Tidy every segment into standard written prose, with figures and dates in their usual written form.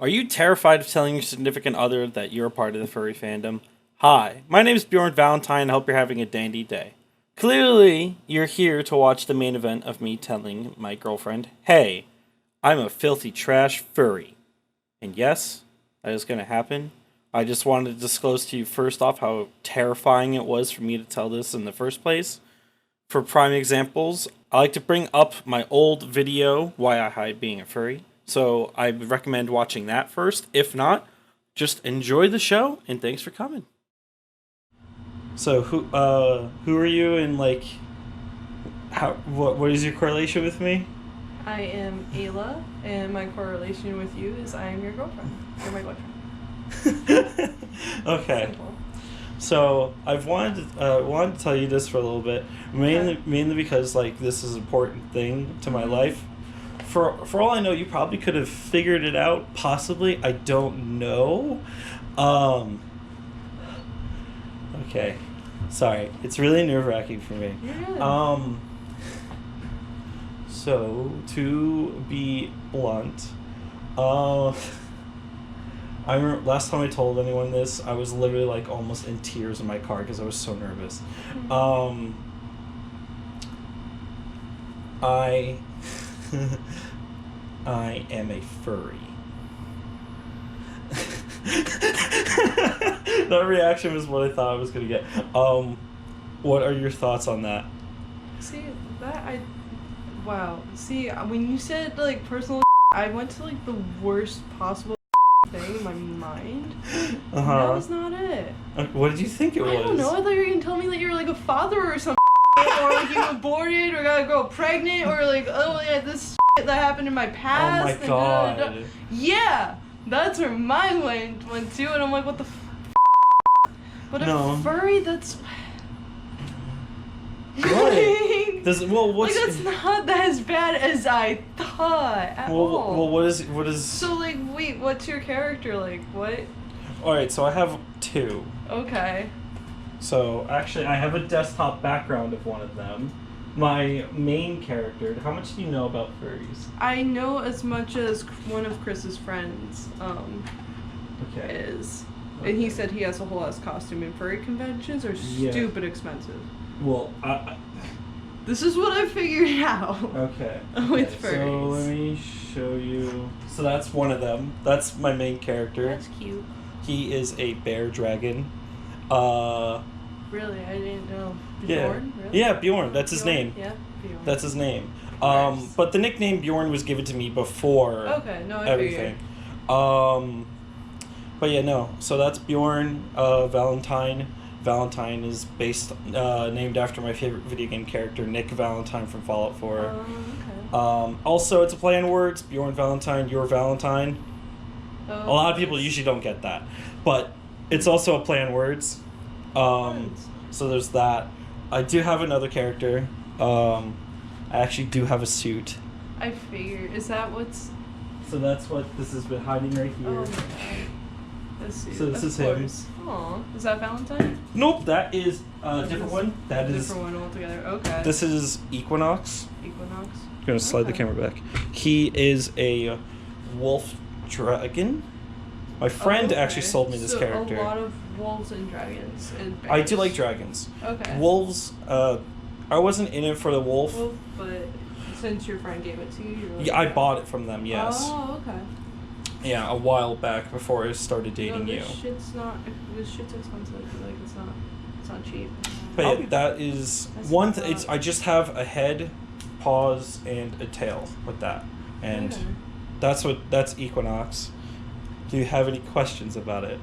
Are you terrified of telling your significant other that you're a part of the furry fandom? Hi, my name is Bjorn Valentine. I hope you're having a dandy day. Clearly, you're here to watch the main event of me telling my girlfriend, hey, I'm a filthy trash furry. And yes, that is going to happen. I just wanted to disclose to you first off how terrifying it was for me to tell this in the first place. For prime examples, I like to bring up my old video, Why I Hide Being a Furry. So I would recommend watching that first. If not, just enjoy the show and thanks for coming. So who are you and like what is your correlation with me? I am Ayla, and my correlation with you is I am your girlfriend. You're my boyfriend. Okay. Simple. So I've wanted to tell you this for a little bit, mainly because like this is an important thing to my life. For all I know, you probably could have figured it out. Possibly, I don't know. Okay, sorry. It's really nerve-wracking for me. You're good. So to be blunt, I remember last time I told anyone this, I was literally like almost in tears in my car because I was so nervous. I am a furry. That reaction was what I thought I was gonna get. What are your thoughts on that? Wow. See, when you said like personal, I went to like the worst possible thing in my mind. That was not it. What did you think it was? I don't know. I thought you were gonna tell me that you're like a father or something, or like you aborted, or got a girl pregnant, or like yeah, this that happened in my past. Oh my god. Yeah, that's where my mind went to, and I'm like, what the But no. a furry, that's... What? What's... Like, that's not as bad as I thought at all. Well, what is... So, like, wait, what's your character like? What? Alright, so I have two. Okay. So, actually, I have a desktop background of one of them. My main character, how much do you know about furries? I know as much as one of Chris's friends, okay. is. And he said he has a whole ass costume, and furry conventions are stupid expensive. Well, this is what I figured out. Okay. With furries. So let me show you. So that's one of them. That's my main character. That's cute. He is a bear dragon. Really? I didn't know. Bjorn? Really? Yeah, Bjorn. That's his Bjorn? name. Yeah, Bjorn. That's his name. Nice. But the nickname Bjorn was given to me before everything. But yeah, no. So that's Bjorn, Valentine. Valentine is named after my favorite video game character, Nick Valentine from Fallout 4. Okay. Also, it's a play on words. Bjorn Valentine, your Valentine. Oh, a lot of people usually don't get that. But it's also a play on words. So there's that. I do have another character. I actually do have a suit. I figured. Is that what's... So that's what this has been hiding right here. Oh my god. So this is him. Aw. Is that Valentine? Nope, that is a different one. That is different one altogether. Okay. This is Equinox. Equinox. I'm gonna slide the camera back. He is a wolf dragon. My friend actually sold me this character. A lot of wolves and dragons and bears. I do like dragons. Okay. Wolves, I wasn't in it for the wolf. But since your friend gave it to you, you're like, yeah, I bought it from them, yes. Oh, okay. Yeah, a while back before I started dating you. This shit's expensive. Like, it's not cheap. But yeah, that is one. I just have a head, paws, and a tail with that, and that's Equinox. Do you have any questions about it?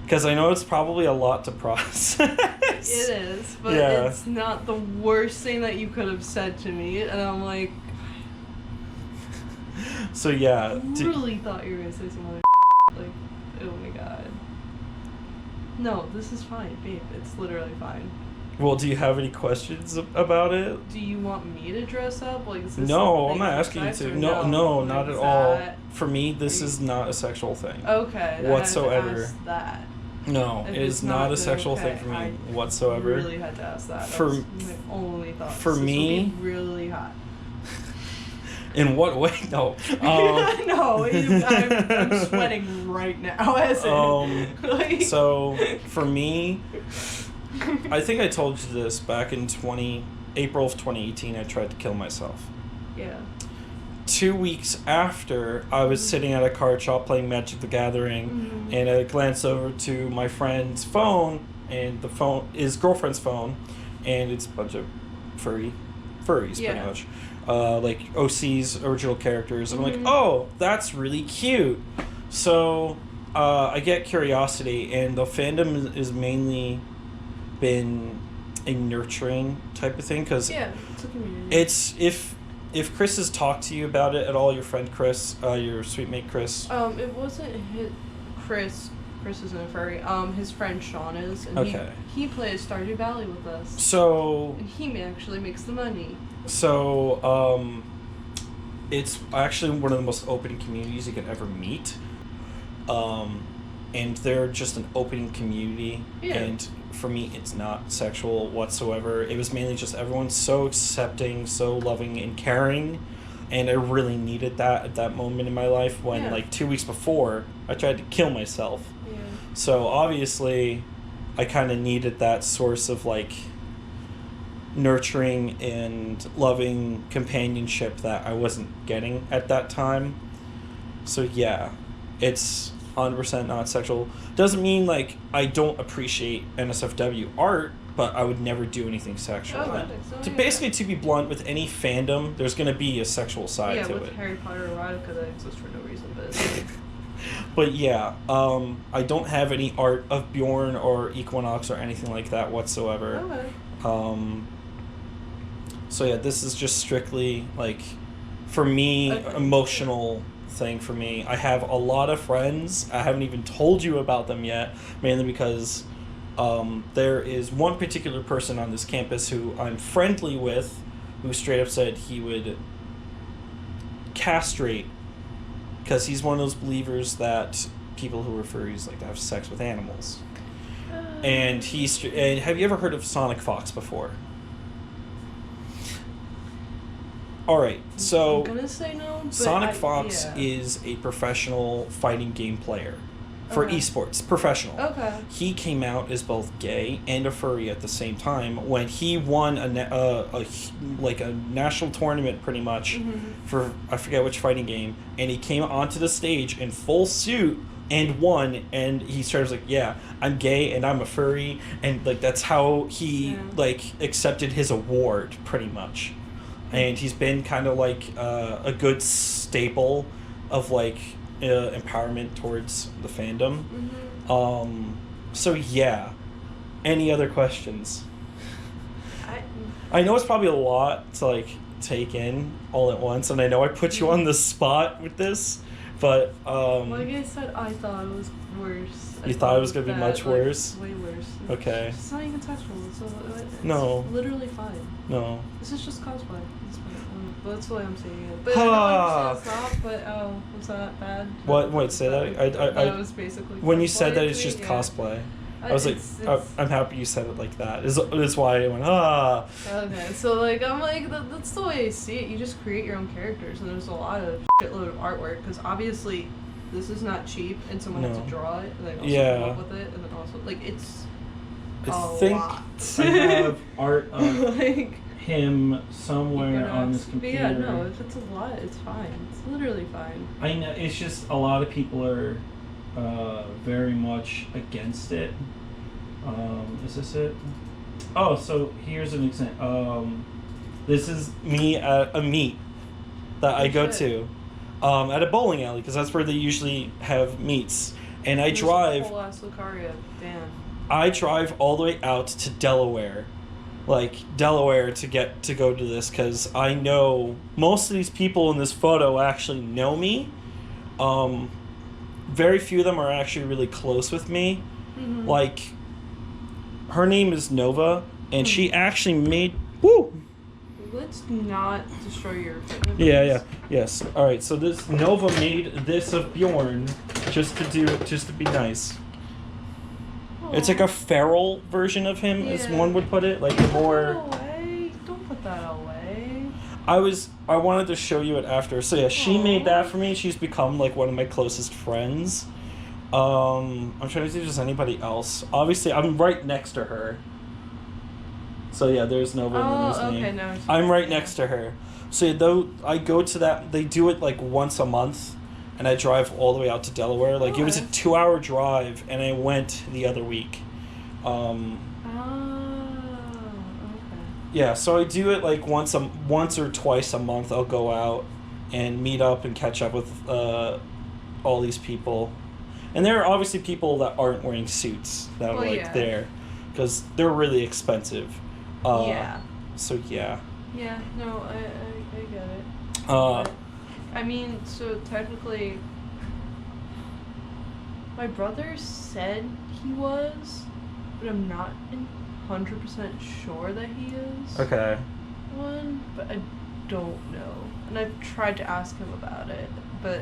Because I know it's probably a lot to process. It is, but it's not the worst thing that you could have said to me, and I'm like... So yeah... I really thought you were going to say some other like, oh my god. No, this is fine, babe. It's literally fine. Well, do you have any questions about it? Do you want me to dress up? Like, is this no, I'm not asking you to. No, not at all. For me, this is not a sexual thing. Okay. Whatsoever. I had to ask that. No, it is not a sexual thing for me whatsoever. I really had to ask that. For that was my only thought. For me, really hot. In what way? No. No, I'm sweating right now. As like... So for me, I think I told you this back in April of 2018. I tried to kill myself. Yeah. 2 weeks after, I was sitting at a card shop playing Magic the Gathering, and I glanced over to my friend's phone, and the phone is girlfriend's phone, and it's a bunch of furries, pretty much. Like OC's original characters. And I'm like, oh, that's really cute. So I get curiosity, and the fandom is mainly been a nurturing type of thing, because it's a community. It's if Chris has talked to you about it at all, your friend Chris, your sweet mate Chris. It wasn't Chris. Chris isn't a furry. His friend Sean is, and he plays Stardew Valley with us. So and he actually makes the money. So it's actually one of the most open communities you can ever meet. And they're just an open community. Yeah. And for me, it's not sexual whatsoever. It was mainly just everyone's so accepting, so loving and caring. And I really needed that at that moment in my life when, like, 2 weeks before, I tried to kill myself. Yeah. So obviously, I kind of needed that source of, like, nurturing and loving companionship that I wasn't getting at that time. So yeah, it's 100% not sexual. Doesn't mean like I don't appreciate NSFW art, but I would never do anything sexual. Basically, to be blunt, with any fandom, there's going to be a sexual side to it. Yeah, with Harry Potter erotica that exists for no reason, but... But yeah, I don't have any art of Bjorn or Equinox or anything like that whatsoever. Okay. So yeah, this is just strictly, like, for me, emotional thing for me. I have a lot of friends. I haven't even told you about them yet, mainly because there is one particular person on this campus who I'm friendly with, who straight up said he would castrate, because he's one of those believers that people who are furries like to have sex with animals. And have you ever heard of Sonic Fox before? Alright, so I'm gonna say no, but Sonic Fox is a professional fighting game player for esports, professional. Okay. He came out as both gay and a furry at the same time when he won a national tournament pretty much for I forget which fighting game, and he came onto the stage in full suit and won, and he started like, yeah, I'm gay and I'm a furry, and like that's how he like accepted his award pretty much. And he's been kind of like a good staple of like empowerment towards the fandom. So yeah. Any other questions? I know it's probably a lot to like take in all at once, and I know I put you on the spot with this, but like I said, I thought it was worse. You thought it was gonna be much worse? Way worse. Okay. It's not even sexual. It's no. Literally fine. No. This is just cosplay. That's why I'm saying it. But I don't understand it's not, but was that bad? What? Wait, say that? That was basically when you said that it's just cosplay. I was I'm happy you said it like that. Is why I went, Okay, so like, I'm like, that's the way I see it. You just create your own characters, and there's a lot of shitload of artwork, because obviously this is not cheap, and someone has to draw it, and then also come up with it, and then also, like, it's lot. I have art of like, him somewhere on this computer. Yeah, no, if it's a lot, it's fine. It's literally fine. I know, it's just a lot of people are very much against it. Is this it? Oh, so here's an example. This is me at a meet that I go to at a bowling alley, because that's where they usually have meets. And I drive. I drive all the way out to Delaware, to go to this, because I know most of these people in this photo actually know me. Very few of them are actually really close with me. Like, her name is Nova, and she actually made... Woo! Let's not destroy your equipment. Yes. Alright, so this Nova made this of Bjorn just to be nice. Aww. It's like a feral version of him, as one would put it. Like, a more... Don't put that away. I wanted to show you it after. So yeah, she Aww. made that for me. She's become like one of my closest friends. I'm trying to see if there's anybody else. Obviously, I'm right next to her. So yeah, there's Nova and there's me. Okay, no. I'm right next to her. So yeah, though I go to that, they do it like once a month, and I drive all the way out to Delaware. Like it was a 2-hour drive, and I went the other week. Okay. Yeah, so I do it like once or twice a month. I'll go out and meet up and catch up with all these people, and there are obviously people that aren't wearing suits that are there, because they're really expensive. Yeah. So yeah. Yeah. No, I get it. But, I mean, so technically, my brother said he was, but I'm not 100% sure that he is. Okay. One, but I don't know. And I've tried to ask him about it, but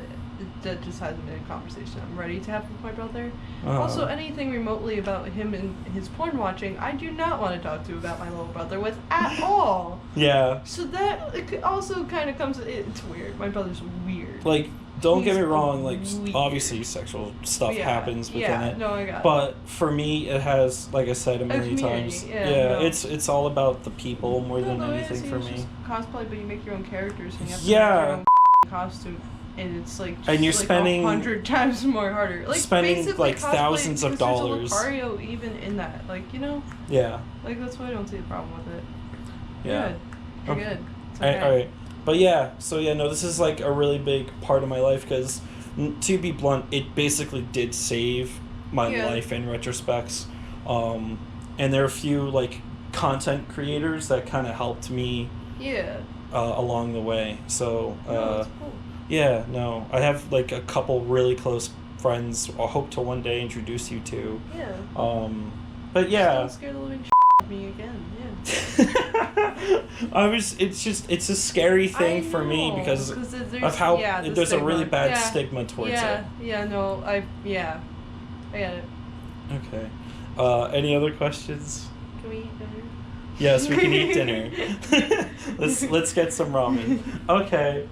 that just hasn't been a conversation I'm ready to have with my brother. Also, anything remotely about him and his porn watching, I do not want to talk to about my little brother with at all. Yeah. So that also kind of comes. It's weird. My brother's weird. Like, don't get me wrong. Like, obviously, sexual stuff happens within it. No, I got it. But for me, it has, like I said a million times. It's all about the people more than anything for me. Just cosplay, but you make your own characters. And you have to make your own costume. And it's like just and you're like spending 100 times more harder. Like spending like thousands of dollars. There's a Lucario even in that, like Yeah. Like that's why I don't see a problem with it. Yeah. You're good. It's okay. All right. But yeah, so yeah, no, this is like a really big part of my life because, to be blunt, it basically did save my life in retrospects. And there are a few like content creators that kind of helped me. Yeah. Along the way, so. That's cool. Yeah, no, I have like a couple really close friends. I hope to one day introduce you to. Yeah. But yeah. Don't scare the living shit out of me again. Yeah. It's a scary thing for me because of how there's a really bad stigma towards it. Yeah. No. I get it. Okay. Any other questions? Can we eat dinner? Yes, we can eat dinner. Let's get some ramen. Okay.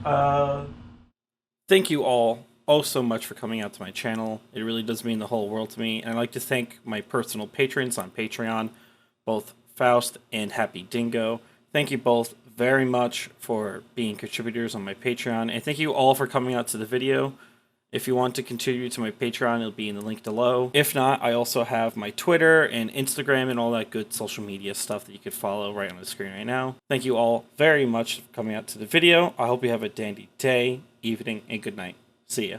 Thank you all so much for coming out to my channel. It really does mean the whole world to me. And I'd like to thank my personal patrons on Patreon, both Faust and Happy Dingo. Thank you both very much for being contributors on my Patreon. And thank you all for coming out to the video. If you want to contribute to my Patreon, it'll be in the link below. If not, I also have my Twitter and Instagram and all that good social media stuff that you could follow right on the screen right now. Thank you all very much for coming out to the video. I hope you have a dandy day, evening, and good night. See ya.